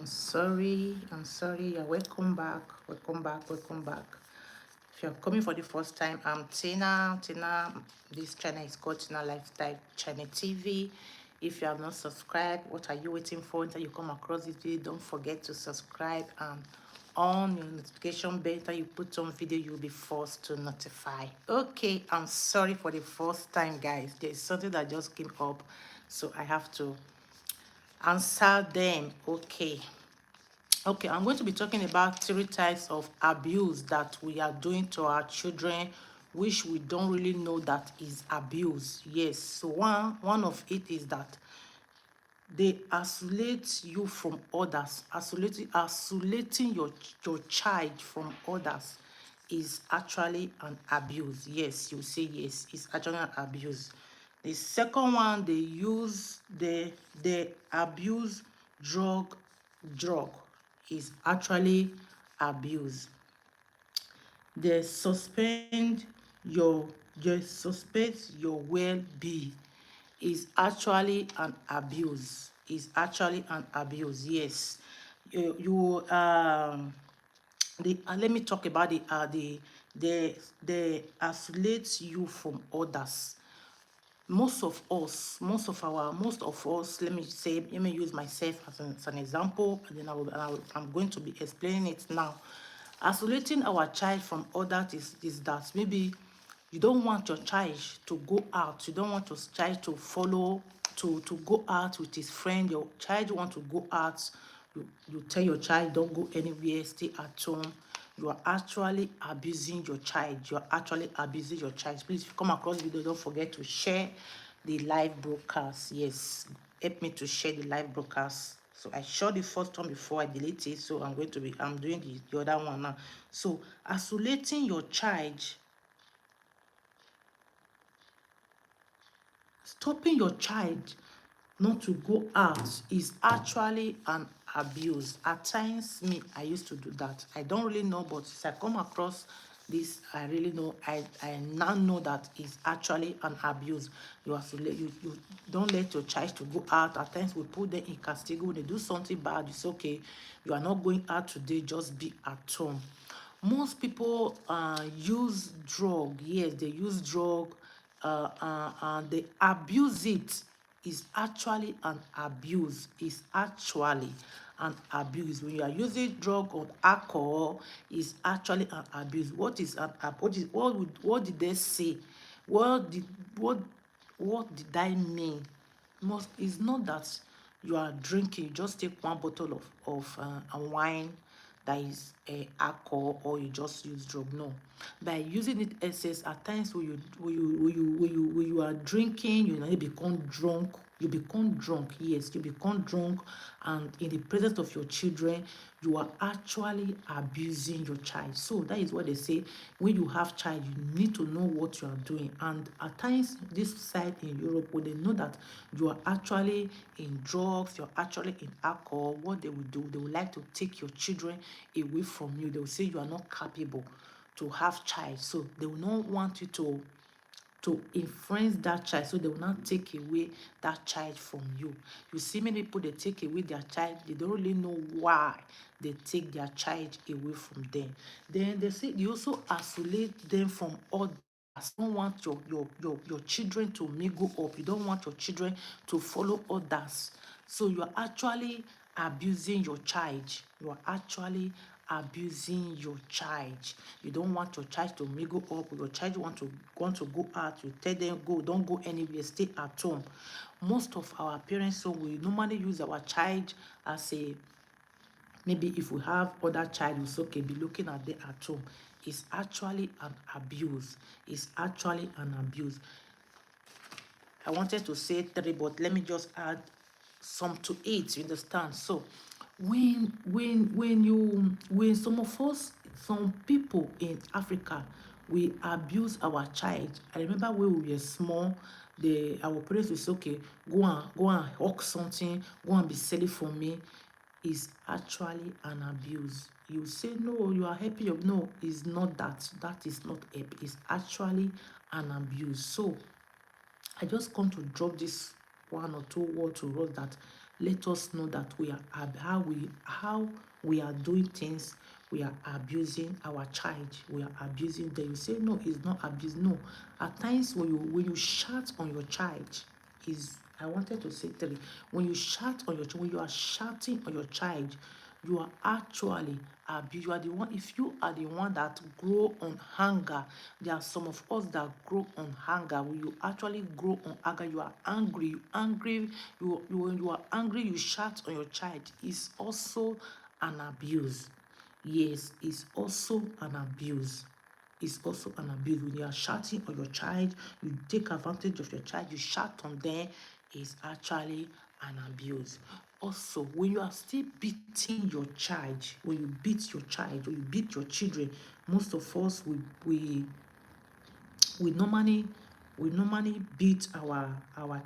I'm sorry. Yeah, welcome back. Welcome back. Welcome back. If you're coming for the first time, I'm Tina. This channel is called Tina Lifestyle Channel TV. If you have not subscribed, what are you waiting for until you come across this video? Don't forget to subscribe and on your notification bell that you put on video, you'll be forced to notify. Okay, I'm sorry for the first time, guys. There's something that just came up, so I have to answer them. Okay, I'm going to be talking about three types of abuse that we are doing to our children, which we don't really know that is abuse. Yes, so one of it is that they isolate you from others. Isolating your child from others is actually an abuse. Yes, you say yes, it's actually an abuse. The second one, they abuse drug is actually abuse. They your they suspect your well-being is actually an abuse. Is actually an abuse. Yes, you let me talk about they isolate you from others. Most of us, let me use myself as an example, and then I'm going to be explaining it now. Isolating our child from others is that maybe you don't want your child to go out, you don't want your child to follow, to go out with his friend. Your child want to go out, you tell your child don't go anywhere, stay at home. You are actually abusing your child. You are actually abusing your child. Please, if you come across video, don't forget to share the live broadcast. Yes, help me to share the live broadcast. So I shot the first one before I delete it, so I'm doing the other one now. So isolating your child, stopping your child not to go out is actually an abuse. At times, me, I used to do that. I don't really know, but since I come across this, I really know. I now know that it's actually an abuse. You have to you don't let your child to go out. At times, we put them in castigo. When they do something bad, it's okay. You are not going out today. Just be at home. Most people use drug. Yes, they use drug, and they abuse it. Is actually an abuse. Is actually an abuse. When you are using drug or alcohol, is actually an abuse. What is an what did they say? What did what what did I mean? Most is not that you are drinking, you just take one bottle of a wine that is alcohol, or you just use drug. No, by using it excess, at times when you are drinking, you now become drunk. You become drunk. Yes, you become drunk, and in the presence of your children, you are actually abusing your child. So that is what they say. When you have child, you need to know what you are doing. And at times, this side in Europe, when they know that you are actually in drugs, you're actually in alcohol, what they will do, they would like to take your children away from you. They will say you are not capable to have child. So they will not want you to influence that child, so they will not take away that child from you. You see many people, they take away their child, they don't really know why they take their child away from them. Then they say you also isolate them from others. You don't want your children to mingle up. You don't want your children to follow others. So you are actually abusing your child. You are actually abusing your child. You don't want your child to mingle up. Your child want to go out. You tell them go, don't go anywhere, stay at home. Most of our parents, so we normally use our child as a, maybe if we have other child, it's okay, be looking at them at home. It's actually an abuse. It's actually an abuse. I wanted to say three, but let me just add some to it. You understand? So when some of us, some people in Africa, we abuse our child. I remember when we were small, our parents will say, okay, go and hawk something, go and be selling for me. Is actually an abuse. You say no, you are helping your, no, it's not that. That is not help. It's actually an abuse. So I just come to drop this one or two words to us, that let us know that we are how we are doing things. We are abusing our child. We are abusing them. You say no, it's not abuse. No, at times when you shout on your child, is I wanted to say three. When you shout on your when you are shouting on your child, you are actually abuse. You are the one. If you are the one that grow on hunger, there are some of us that grow on hunger. When you actually grow on anger, you are angry. When you are angry, you shout on your child. It's also an abuse. Yes, it's also an abuse. Is also an abuse. When you are shouting on your child, you take advantage of your child, you shout on them, is actually an abuse. Also, when you are still beating your child, when you beat your child, or you beat your children, most of us we normally beat our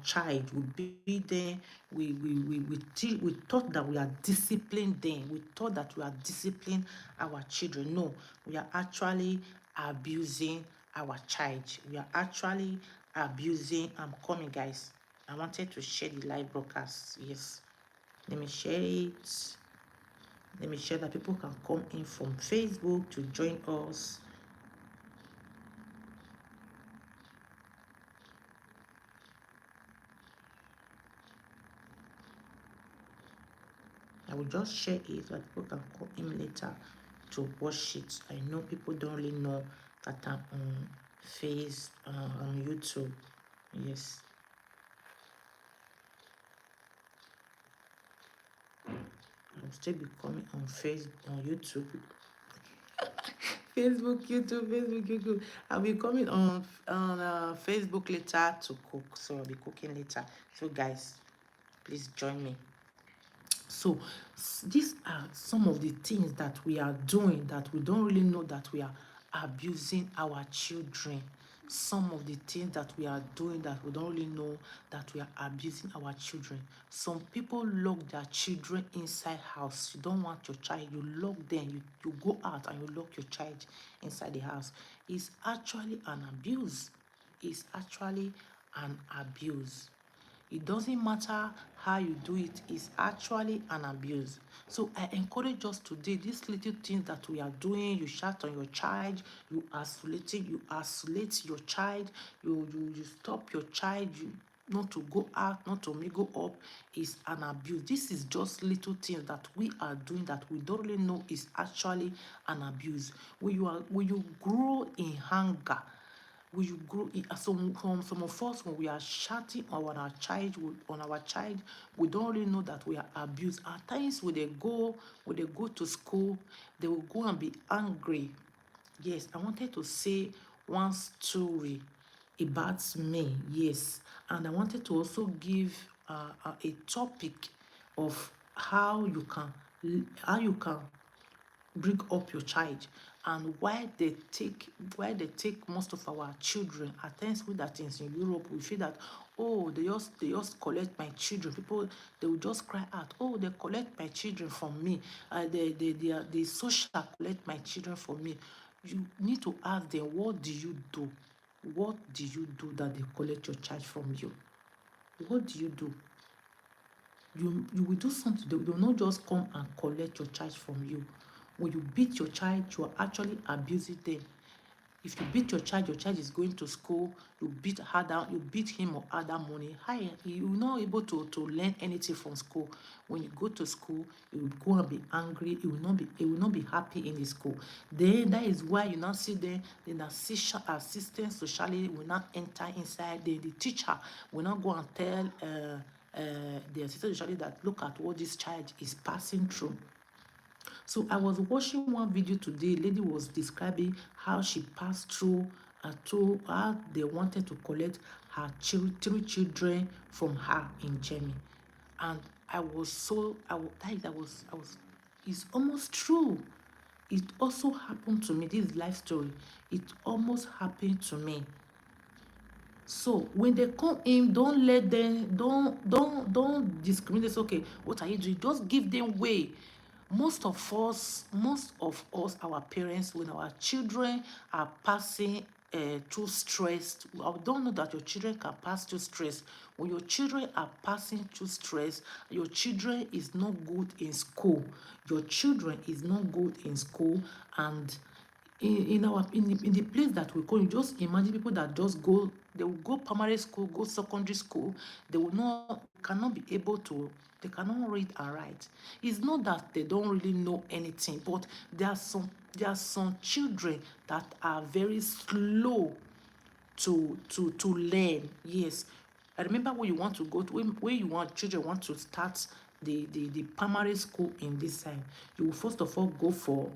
child. We beat them. We thought that we are disciplining them. We thought that we are disciplining our children. No, we are actually abusing our child. We are actually abusing. I'm coming, guys. I wanted to share the live broadcast. Yes, let me share it. Let me share that people can come in from Facebook to join us. I will just share it so that people can come in later to watch it. I know people don't really know that I'm on on YouTube. Yes, I'll still be coming on Facebook, on YouTube. Facebook, YouTube. I'll be coming on Facebook later to cook. So I'll be cooking later. So guys, please join me. So these are some of the things that we are doing that we don't really know that we are abusing our children. Some of the things that we are doing that we don't really know that we are abusing our children. Some people lock their children inside house. You don't want your child, you lock them. You go out and you lock your child inside the house. It's actually an abuse. It's actually an abuse. It doesn't matter how you do it, it's actually an abuse. So I encourage us today, these little things that we are doing, you shout on your child, you isolate your child, you stop your child, you not to go out, not to mingle up, is an abuse. This is just little things that we are doing that we don't really know is actually an abuse. When you grow in hunger, when you grow some of us, when we are shouting on our child, we don't really know that we are abused. At times when they go to school, they will go and be angry. Yes, I wanted to say one story about me. Yes, and I wanted to also give a topic of how you can bring up your child, and why they take most of our children. At times with that things in Europe, we feel that, oh, they just collect my children. People, they will just cry out, oh, they collect my children from me. They social collect my children from me. You need to ask them, what do you do? What do you do that they collect your child from you? What do you do? You will do something. They will not just come and collect your child from you. When you beat your child, you are actually abusing them. If you beat your child is going to school, you beat him or her that morning. Hi, you will not able to learn anything from school. When you go to school, you will go and be angry. You will not be happy in the school. Then that is why you now see the assistant socially will not enter inside. The teacher will not go and tell the assistant socially that look at what this child is passing through. So I was watching one video today. Lady was describing how she passed through how they wanted to collect her three children from her in Germany. And I was so I was it's almost true. It also happened to me. This is life story. It almost happened to me. So when they come in, don't let them, don't discriminate. Say, okay, what are you doing? Just give them way. Most of us, our parents, when our children are passing too stressed. I don't know that your children can pass through stress. When your children are passing through stress, your children is not good in school. Your children is not good in school, and in the place that we go, you just imagine people that just go, they will go primary school, go secondary school, they will not, cannot be able to, they cannot read and write. It's not that they don't really know anything, but there are some children that are very slow to learn. Yes, I remember when you want to go to, when you want, children want to start the primary school in this time, you will first of all go for,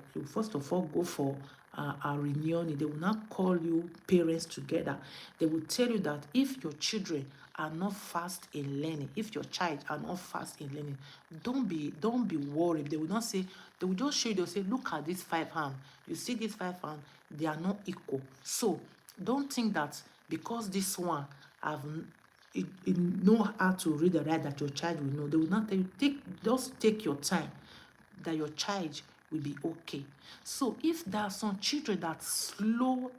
a reunion. They will not call you parents together. They will tell you that if your children are not fast in learning, if your child are not fast in learning, don't be worried. They will not say, they will just show you, they'll say, look at this five hand, you see this five hand, they are not equal. So don't think that because this one have it know how to read and write that your child will know. They will not tell you. Just take your time, that your child will be okay. So if there are some children that slow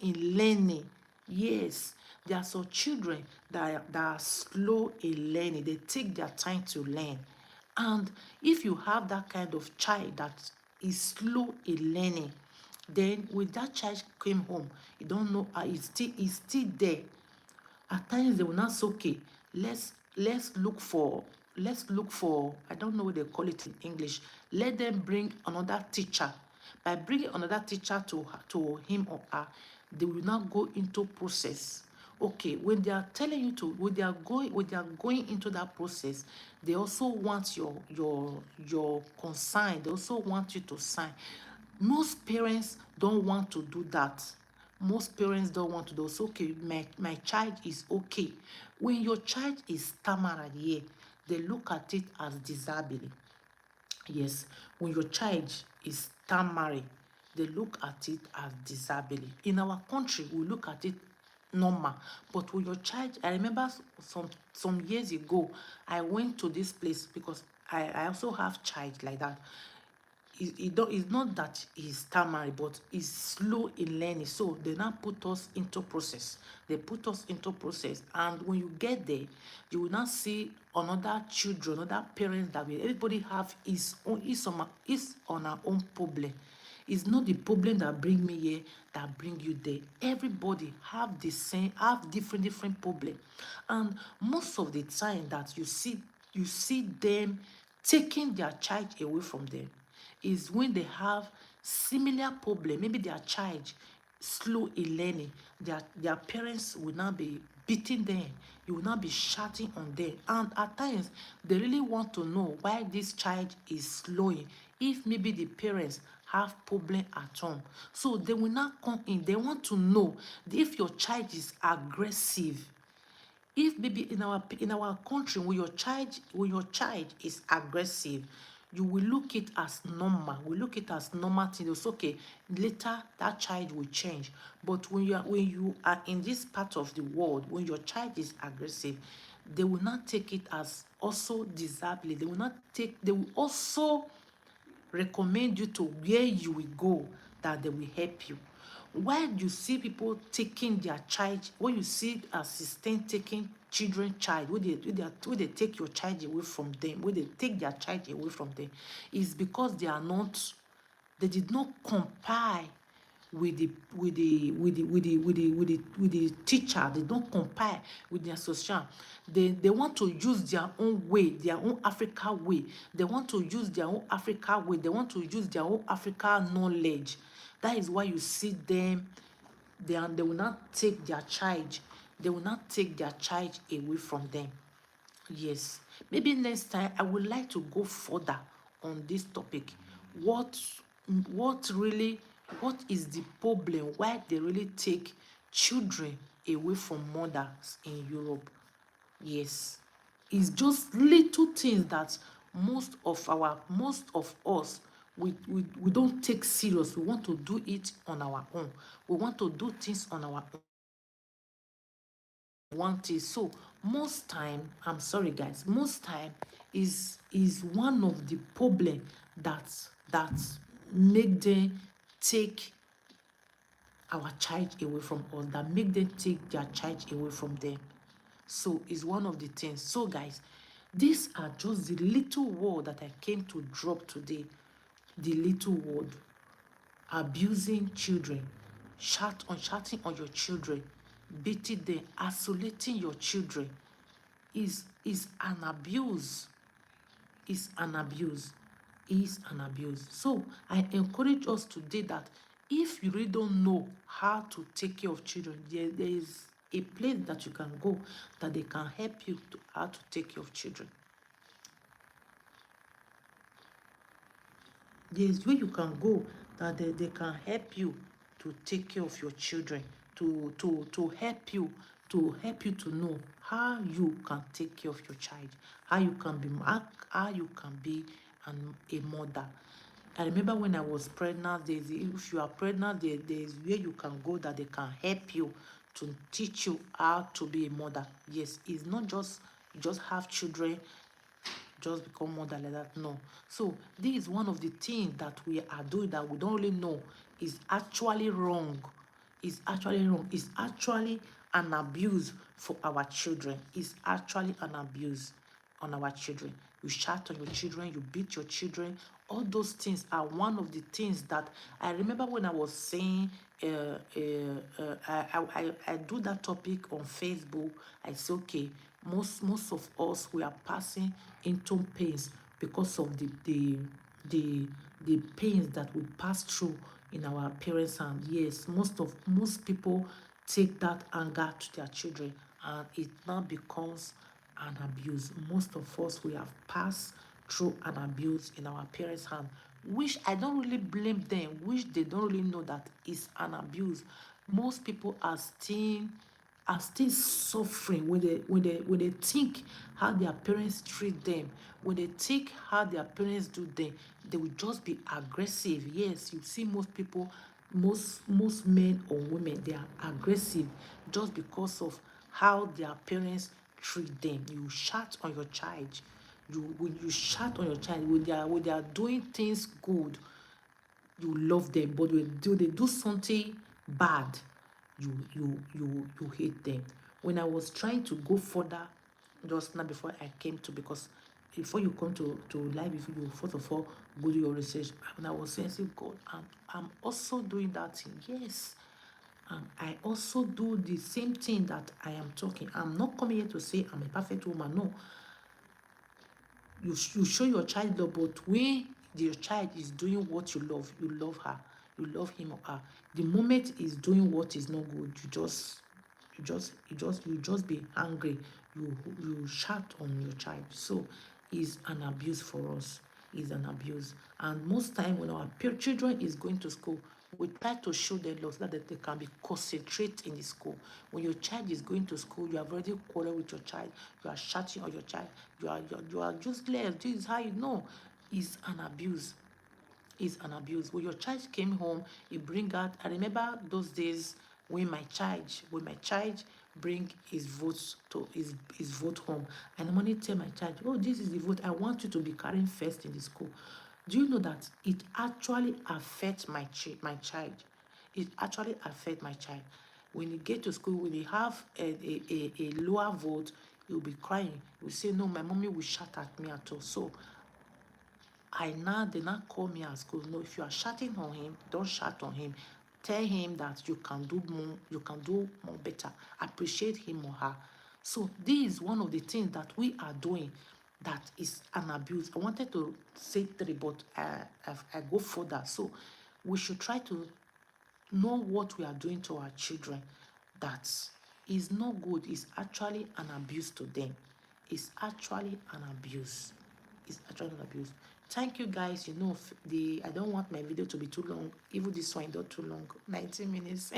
in learning, yes, there are some children that are slow in learning. They take their time to learn. And if you have that kind of child that is slow in learning, then when that child came home, you don't know, it's still there. At times they will not say, okay, let's look for, I don't know what they call it in English. Let them bring another teacher. By bringing another teacher to him or her, they will not go into process. Okay, when they are telling you to, when they are going into that process, they also want your consign. They also want you to sign. Most parents don't want to do that. Most parents don't want to do. So okay, my child is okay. When your child is stammered here, they look at it as disability. Yes, when your child is stammering, they look at it as disability. In our country, we look at it normal. But when your child, I remember some years ago, I went to this place because I also have child like that. It's not that he's stammering, but he's slow in learning. So they now put us into process. They put us into process. And when you get there, you will not see another children, other parents that will, everybody have his own, is on our own problem. It's not the problem that bring me here that bring you there. Everybody have different problem. And most of the time that you see them taking their child away from them is when they have similar problem. Maybe their child slow in learning. Their parents will not be beating them. You will not be shouting on them. And at times, they really want to know why this child is slowing. If maybe the parents have problem at home. So they will not come in. They want to know if your child is aggressive. If maybe in our country, when your child is aggressive, you will look it as normal. We look it as normal thing. It's okay, later that child will change. But when you are in this part of the world, when your child is aggressive, they will not take it as also disabling. They will also recommend you to where you will go, that they will help you. When you see people taking their child, when you see assistant taking children child, when they take your child away from them, when they take their child away from them, is because they did not comply with the teacher. They don't comply with the association. They want to use their own way, their own Africa way. They want to use their own Africa way. They want to use their own Africa knowledge. That is why you see them. They will not take their child. They will not take their child away from them. Yes, maybe next time I would like to go further on this topic. What what really, what is the problem? Why they really take children away from mothers in Europe? Yes, it's just little things that most of us we don't take serious. We want to do it on our own. We want to do things on our own. Want it. So most time, I'm sorry guys, most time is one of the problem that make them take our child away from us, that make them take their child away from them. So it's one of the things. So guys, these are just the little word that I came to drop today. The little word: abusing children, shouting on your children, beating them, isolating your children is an abuse. Is an abuse. Is an abuse. So I encourage us today that if you really don't know how to take care of children, there is a place that you can go that they can help you to how to take care of children. There's where you can go that they can help you to take care of your children, to help you to know how you can take care of your child, how you can be a mother. I remember when I was pregnant, if you are pregnant, there's where you can go that they can help you to teach you how to be a mother. Yes, it's not just you just have children, just become mother like that. No. So this is one of the things that we are doing that we don't really know is actually wrong. Is actually wrong. It's actually an abuse for our children. It's actually an abuse on our children. You shout on your children, you beat your children. All those things are one of the things that I remember when I was saying I do that topic on Facebook. I say, okay, most of us, we are passing into pains because of the pains that we pass through in our parents' hand. Yes, most people take that anger to their children, and it now becomes an abuse. Most of us, we have passed through an abuse in our parents' hand, which I don't really blame them, which they don't really know that it's an abuse. Most people are still suffering when they think how their parents treat them, when they think how their parents do them, they will just be aggressive. Yes, you see most people, most men or women, they are aggressive just because of how their parents treat them. You shout on your child. When you shout on your child, when they are doing things good, you love them, but when they do something bad, you hate them. When I was trying to go further just now before I came to, because before you come to live, if you first of all go do your research, and I was saying, say, God, I'm also doing that thing. Yes, and I also do the same thing that I am talking. I'm not coming here to say I'm a perfect woman. No, you show your child love, but when your child is doing what you love her, you love him or her. The moment he's doing what is not good, you just be angry. You shout on your child. So it's an abuse for us. It's an abuse. And most time when our children is going to school, we try to show them love so that they can be concentrate in the school. When your child is going to school, you have already quarreled with your child, you are shouting on your child, you are useless. This is how you know it's an abuse. Is an abuse. When your child came home, you bring out. I remember those days when my child bring his votes to his vote home, and I normally tell my child, "Oh, this is the vote. I want you to be carrying first in the school." Do you know that it actually affects my child? It actually affects my child. When he get to school, when he have a lower vote, he'll be crying. He'll say, "No, my mommy will shout at me at all." So they now call me at school. No, if you are shouting on him, don't shout on him. Tell him that you can do more, better. Appreciate him or her. So this is one of the things that we are doing that is an abuse. I wanted to say three, but I go further. So we should try to know what we are doing to our children that is not good. Is actually an abuse to them. It's actually an abuse. It's actually an abuse. Thank you guys. I don't want my video to be too long. Even this one is not too long. 19 minutes.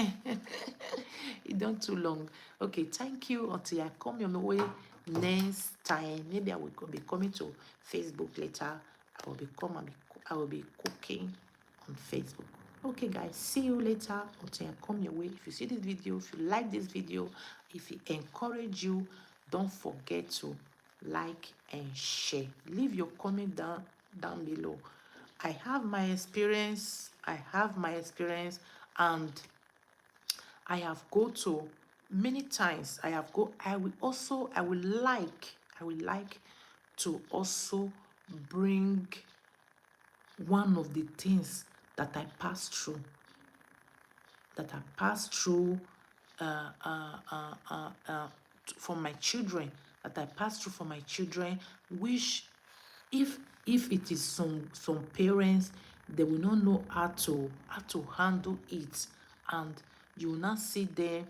It's not too long. Okay, thank you. Until I come your way next time. Maybe I will be coming to Facebook later. I will be cooking on Facebook. Okay guys, see you later. Until I come your way. If you see this video, if you like this video, if it encourage you, don't forget to like and share. Leave your comment down below. I have my experience, and I have go to many times. I will like to also bring one of the things that I passed through, that I passed through for my children, that I passed through for my children, which if it is some parents, they will not know how to handle it, and you will not see them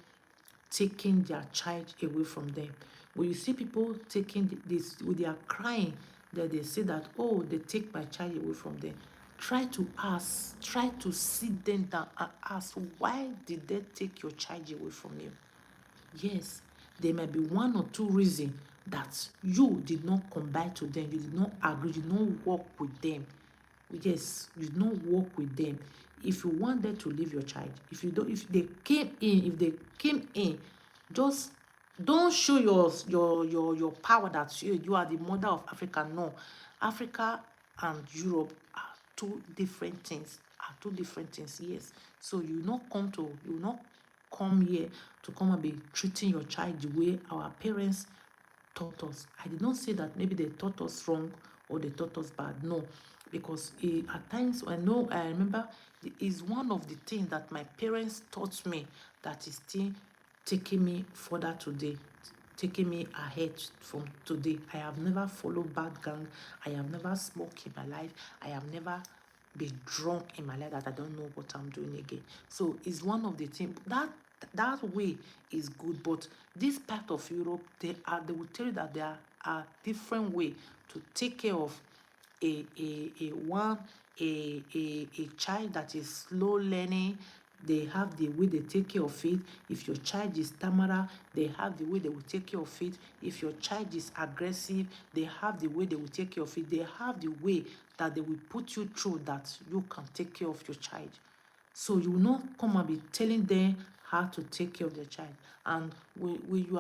taking their child away from them. When you see people taking this, when they are crying, that they say that, oh, they take my child away from them. Try to sit them down and ask, why did they take your child away from you? Yes, there may be one or two reasons that you did not come back to them, you did not agree, you did not work with them. Yes, you did not work with them. If you want them to leave your child, if they came in, just don't show your power that you are the mother of Africa. No, Africa and Europe are two different things. Yes. So you not come here to come and be treating your child the way our parents taught us. I did not say that maybe they taught us wrong or they taught us bad. No, because at times I remember is one of the things that my parents taught me that is still taking me further today, taking me ahead from today. I have never followed bad gang. I have never smoked in my life. I have never been drunk in my life that I don't know what I'm doing again. So it's one of the things that way is good. But this part of Europe, they will tell you that there are different way to take care of a child that is slow learning. They have the way they take care of it. If your child is stammerer, they have the way they will take care of it. If your child is aggressive, they have the way they will take care of it. They have the way that they will put you through that you can take care of your child. So you will not come and be telling them how to take care of their child. And when you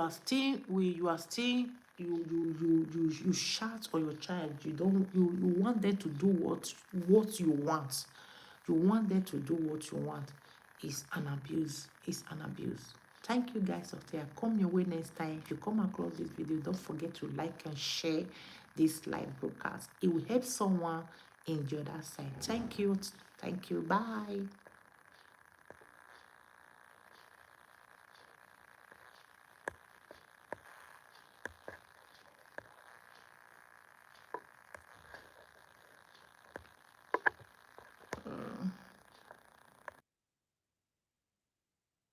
shout on your child, you want them to do what you want. You want them to do what you want. It's an abuse. It's an abuse. Thank you guys out there. Come your way next time. If you come across this video, don't forget to like and share this live broadcast. It will help someone in the other side. Thank you. Thank you. Bye.